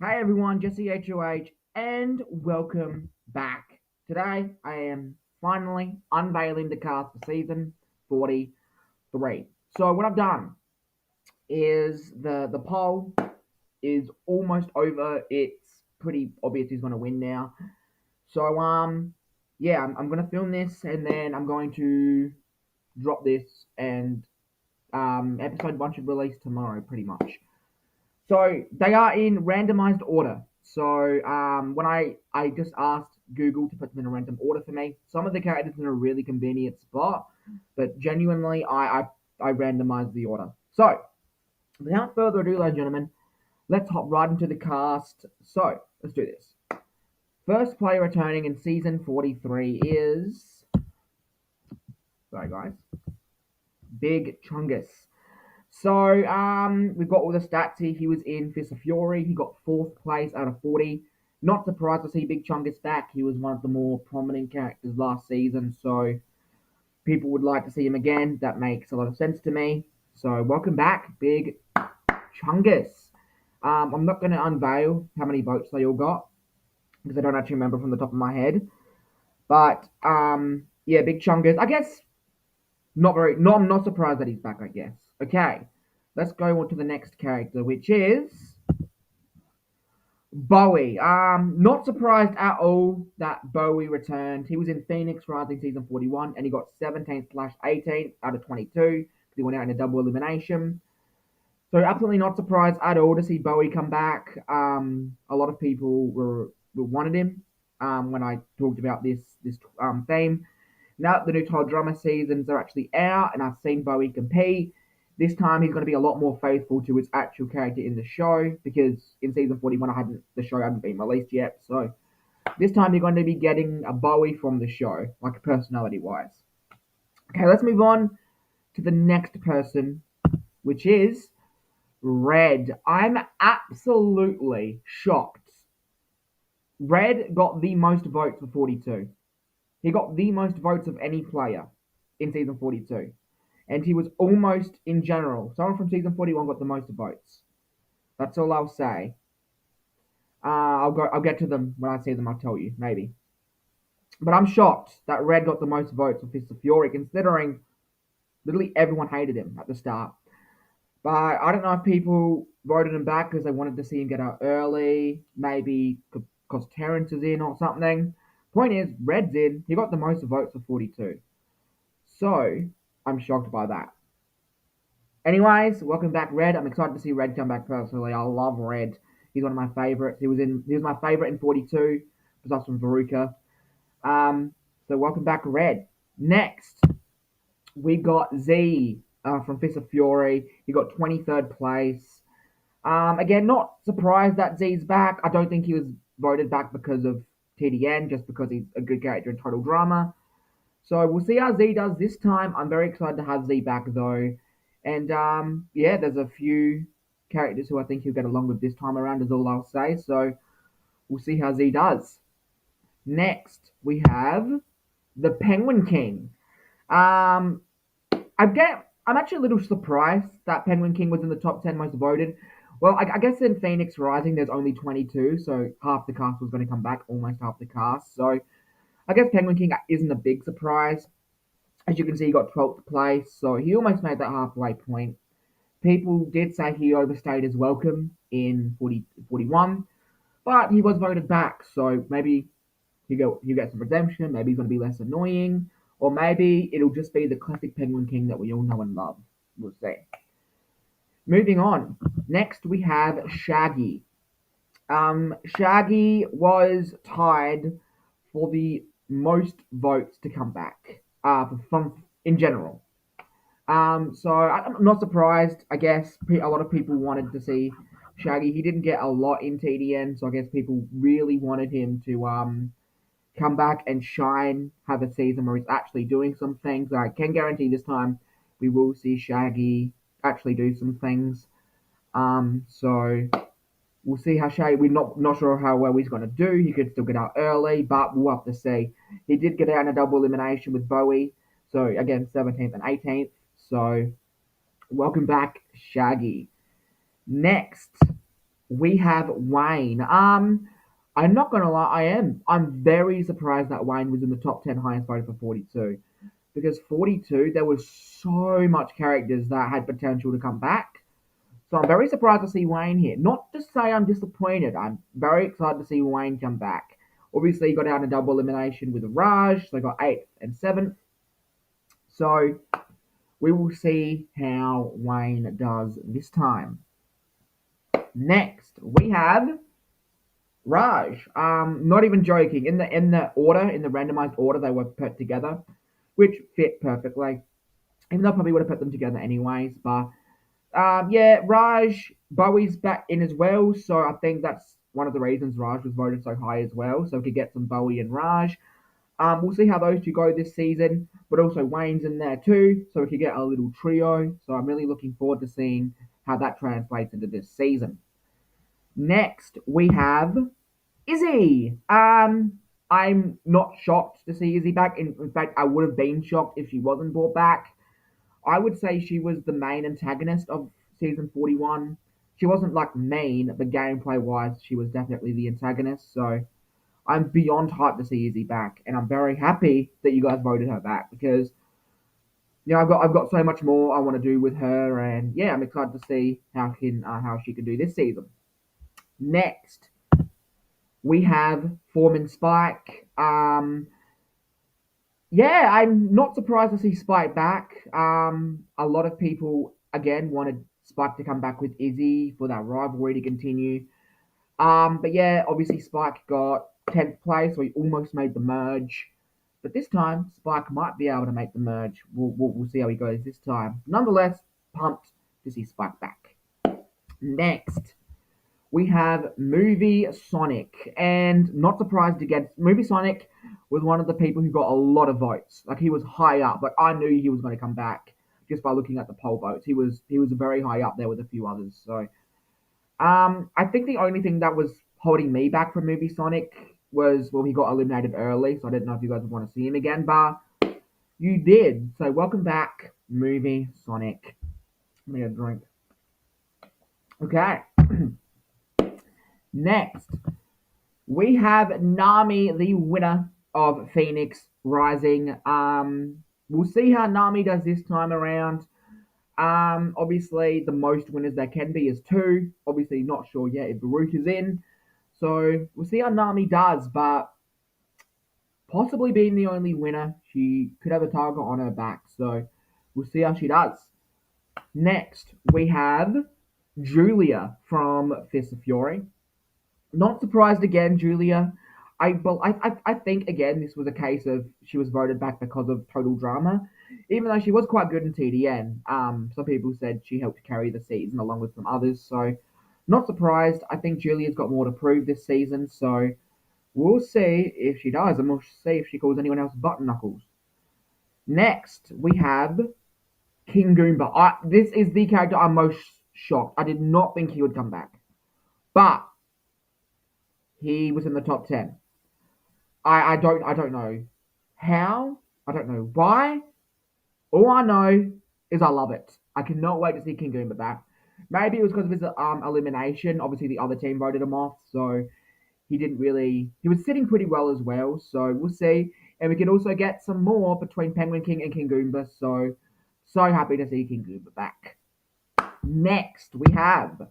Hi everyone, Jesse HOH, and welcome back. Today I am finally unveiling the cast for season 43. So what I've done is the poll is almost over. It's pretty obvious who's gonna win now. So yeah, I'm gonna film this and then I'm going to drop this and episode one should release tomorrow pretty much. So they are in randomized order. So when I just asked Google to put them in a random order for me, some of the characters in a really convenient spot, but genuinely I randomized the order. So without further ado, ladies and gentlemen, let's hop right into the cast. So let's do this. First player returning in season 43 is, sorry guys, Bigchungus. So we've got all the stats here. He was in Fist of Fury. He got fourth place out of 40. Not surprised to see Bigchungus back. He was one of the more prominent characters last season, so people would like to see him again. That makes a lot of sense to me. So welcome back, Big Chungus. I'm not going to unveil how many votes they all got because I don't actually remember from the top of my head. But yeah, Big Chungus. I guess not very. No, I'm not surprised that he's back. I guess. Okay, let's go on to the next character, which is Bowie. Not surprised at all that Bowie returned. He was in Phoenix Rising season 41, and he got 17th slash 18th out of 22 because he went out in a double elimination. So absolutely not surprised at all to see Bowie come back. A lot of people were wanted him. When I talked about this theme. Now that the new Todd Drummer seasons are actually out, and I've seen Bowie compete, this time he's going to be a lot more faithful to his actual character in the show because in season 41 the show hadn't been released yet. So this time you're going to be getting a Bowie from the show, like personality wise. Okay, let's move on to the next person, which is Red. I'm absolutely shocked. Red got the most votes for 42. He got the most votes of any player in season 42. And he was almost in general. Someone from season 41 got the most votes. That's all I'll say. I'll get to them when I see them. I'll tell you maybe. But I'm shocked that Red got the most votes for Fist of Fury, considering literally everyone hated him at the start. But I don't know if people voted him back because they wanted to see him get out early, maybe because Terrence is in or something. Point is, Red's in. He got the most votes for 42. So I'm shocked by that. Anyways, welcome back, Red. I'm excited to see Red come back personally. I love Red. He's one of my favorites. He was my favorite in 42, besides from Veruca. So welcome back, Red. Next, we got Z from Fist of Fury. He got 23rd place. Again, not surprised that Z's back. I don't think he was voted back because of TDN, just because he's a good character in Total Drama. So we'll see how Z does this time. I'm very excited to have Z back though. And yeah, there's a few characters who I think he'll get along with this time around, is all I'll say. So we'll see how Z does. Next, we have the Penguin King. Um, I'm actually a little surprised that Penguin King was in the top 10 most voted. Well, I guess in Phoenix Rising there's only 22, so half the cast was going to come back, almost half the cast. So I guess Penguin King isn't a big surprise. As you can see, he got 12th place, so he almost made that halfway point. People did say he overstayed his welcome in 41, but he was voted back, so maybe he'll get some redemption, maybe he's going to be less annoying, or maybe it'll just be the classic Penguin King that we all know and love. We'll see. Moving on. Next, we have Shaggy. Shaggy was tied for the most votes to come back from in general. So I'm not surprised. I guess a lot of people wanted to see Shaggy. He didn't get a lot in TDN, so I guess people really wanted him to come back and shine, have a season where he's actually doing some things. I can guarantee this time we will see Shaggy actually do some things. So we'll see how Shaggy. We're not sure how well he's going to do. He could still get out early, but we'll have to see. He did get out in a double elimination with Bowie. So again, 17th and 18th. So welcome back, Shaggy. Next, we have Wayne. I'm not gonna lie, I'm very surprised that Wayne was in the top 10 highest voted for 42. Because 42, there was so much characters that had potential to come back. So I'm very surprised to see Wayne here. Not to say I'm disappointed. I'm very excited to see Wayne come back. Obviously, he got out in a double elimination with Raj. So they got 8th and 7th. So we will see how Wayne does this time. Next, we have Raj. Not even joking. In the randomized order they were put together, which fit perfectly. Even though I probably would have put them together anyways. But yeah, Raj Bowie's back in as well, so I think that's one of the reasons Raj was voted so high as well. So we could get some Bowie and Raj. We'll see how those two go this season, but also Wayne's in there too, so we could get a little trio. So I'm really looking forward to seeing how that translates into this season. Next, we have Izzy. I'm not shocked to see Izzy back. In fact, I would have been shocked if she wasn't brought back. I would say she was the main antagonist of season 41. She wasn't like main, but gameplay wise, she was definitely the antagonist. So I'm beyond hyped to see Izzy back, and I'm very happy that you guys voted her back because I've got so much more I want to do with her, and yeah, I'm excited to see how she can do this season. Next, we have Foreman Spike. Yeah, I'm not surprised to see Spike back. A lot of people again wanted Spike to come back with Izzy for that rivalry to continue. But yeah, obviously Spike got 10th place, so he almost made the merge. But this time, Spike might be able to make the merge. We'll see how he goes this time. Nonetheless, pumped to see Spike back. Next, we have Movie Sonic, and not surprised again. Movie Sonic was one of the people who got a lot of votes. Like he was high up. Like I knew he was going to come back just by looking at the poll votes. He was very high up there with a few others. So I think the only thing that was holding me back from Movie Sonic was he got eliminated early, so I didn't know if you guys would want to see him again, but you did. So welcome back, Movie Sonic. Let me get a drink. Okay. Next, we have Nami, the winner of Phoenix Rising. We'll see how Nami does this time around. Obviously, the most winners there can be is two. Obviously, not sure yet if Baruch is in. So we'll see how Nami does, but possibly being the only winner, she could have a target on her back. So we'll see how she does. Next, we have Julia from Fist of Fury. Not surprised again, Julia. I think again this was a case of she was voted back because of total drama, even though she was quite good in TDN. Some people said she helped carry the season along with some others. So not surprised. I think Julia's got more to prove this season. So we'll see if she does, and we'll see if she calls anyone else button knuckles. Next, we have King Goomba. This is the character I'm most shocked. I did not think he would come back, but he was in the top 10. I don't know how. I don't know why. All I know is I love it. I cannot wait to see King Goomba back. Maybe it was because of his elimination. Obviously, the other team voted him off, so he didn't really. He was sitting pretty well as well. So we'll see, and we can also get some more between Penguin King and King Goomba. So happy to see King Goomba back. Next, we have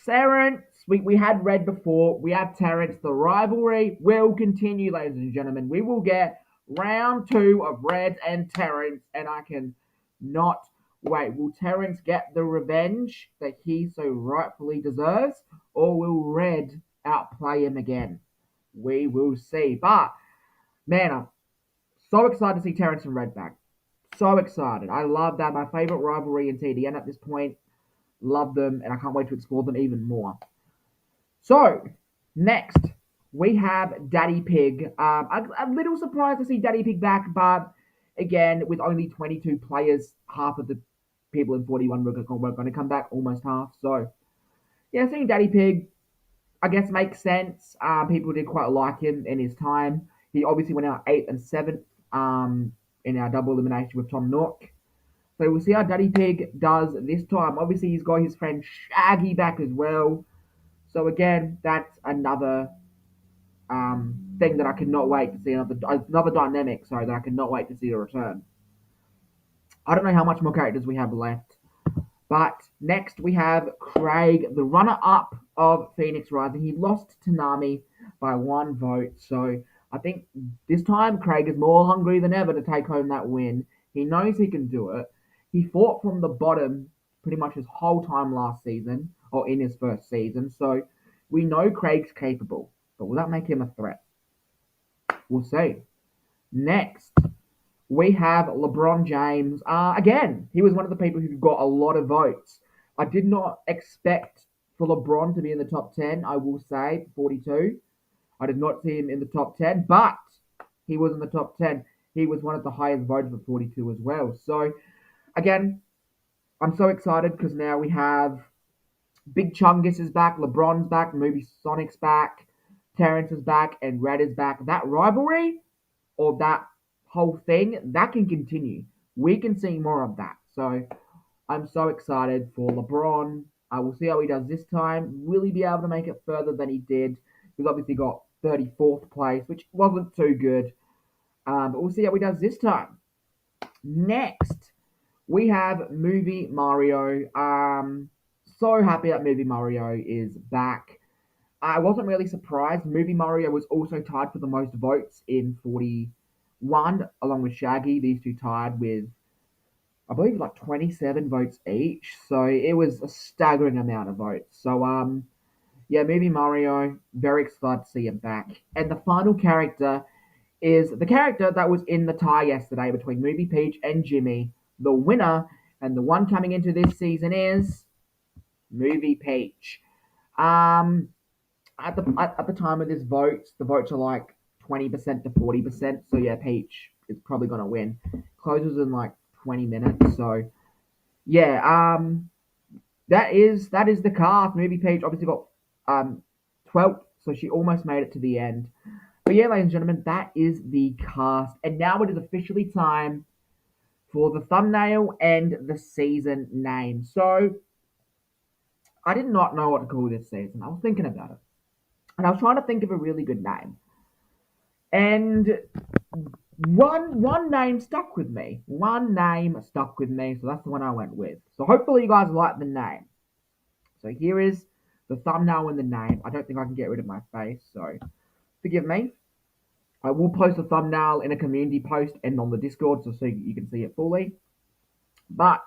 Terrence, we had Red before. We have Terrence. The rivalry will continue, ladies and gentlemen. We will get round two of Red and Terrence, and I can not wait. Will Terrence get the revenge that he so rightfully deserves, or will Red outplay him again? We will see. But, man, I'm so excited to see Terrence and Red back. So excited. I love that. My favorite rivalry in TDN at this point. Love them, and I can't wait to explore them even more. So, next, we have Daddy Pig. A little surprised to see Daddy Pig back, but again, with only 22 players, half of the people in 41 were going to come back, almost half. So, yeah, seeing Daddy Pig, I guess, makes sense. People did quite like him in his time. He obviously went out 8th and 7th in our double elimination with Tom Nook. So we'll see how Daddy Pig does this time. Obviously, he's got his friend Shaggy back as well. So again, that's another thing that I cannot wait to see, another dynamic, sorry, that I cannot wait to see a return. I don't know how much more characters we have left, but next we have Craig, the runner-up of Phoenix Rising. He lost to Nami by 1 vote, so I think this time Craig is more hungry than ever to take home that win. He knows he can do it. He fought from the bottom pretty much his whole time last season, or in his first season, so we know Craig's capable. But will that make him a threat? We'll see. Next, we have LeBron James. Again, he was one of the people who got a lot of votes. I did not expect for LeBron to be in the top 10, I will say, 42. I did not see him in the top 10, but he was in the top 10. He was one of the highest voted for 42 as well. So, again, I'm so excited because now we have Bigchungus is back, LeBron's back, Movie Sonic's back, Terrence is back, and Red is back. That rivalry or that whole thing, that can continue. We can see more of that. So I'm so excited for LeBron. I will see how he does this time. Will he be able to make it further than he did? He's obviously got 34th place, which wasn't too good. But we'll see how he does this time. Next, we have Movie Mario. So happy that Movie Mario is back. I wasn't really surprised. Movie Mario was also tied for the most votes in 41, along with Shaggy. These two tied with, I believe, like 27 votes each. So it was a staggering amount of votes. So, yeah, Movie Mario, very excited to see him back. And the final character is the character that was in the tie yesterday between Movie Peach and Jimmy. The winner and the one coming into this season is Movie Peach. Um, at the time of this vote, the votes are like 20% to 40%. So yeah, Peach is probably gonna win. Closes in like 20 minutes. So yeah, that is the cast. Movie Peach obviously got 12th, so she almost made it to the end. But yeah, ladies and gentlemen, that is the cast, and now it is officially time for the thumbnail and the season name. So I did not know what to call this season. I was thinking about it, and I was trying to think of a really good name. And one name stuck with me. One name stuck with me, so that's the one I went with. So hopefully you guys like the name. So here is the thumbnail and the name. I don't think I can get rid of my face, so forgive me. I will post a thumbnail in a community post and on the Discord so you can see it fully. But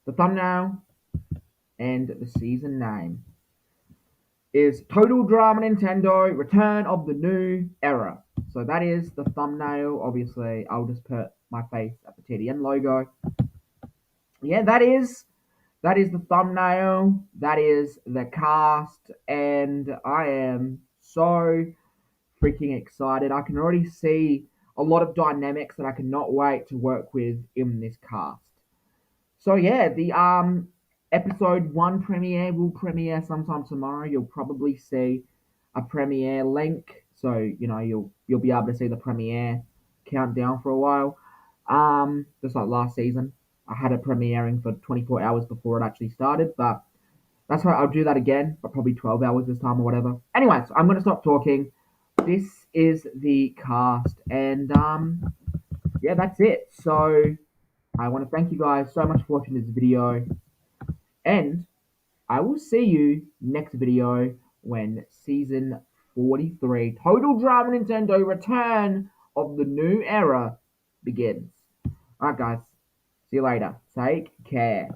the thumbnail and the season name is Total Drama Nintendo Return of the New Era. So that is the thumbnail. Obviously, I'll just put my face at the TDN logo. Yeah, that is the thumbnail. That is the cast, and I am so freaking excited. I can already see a lot of dynamics that I cannot wait to work with in this cast. So yeah, the episode 1 premiere will premiere sometime tomorrow. You'll probably see a premiere link, so you'll be able to see the premiere countdown for a while. Just like last season, I had it premiering for 24 hours before it actually started, but that's why I'll do that again, but probably 12 hours this time or whatever. Anyways, I'm gonna stop talking. This is the cast, and yeah, that's it. So I want to thank you guys so much for watching this video, and I will see you next video when season 43 Total Drama Nintendo Return of the New Era begins. Alright guys, see you later. Take care.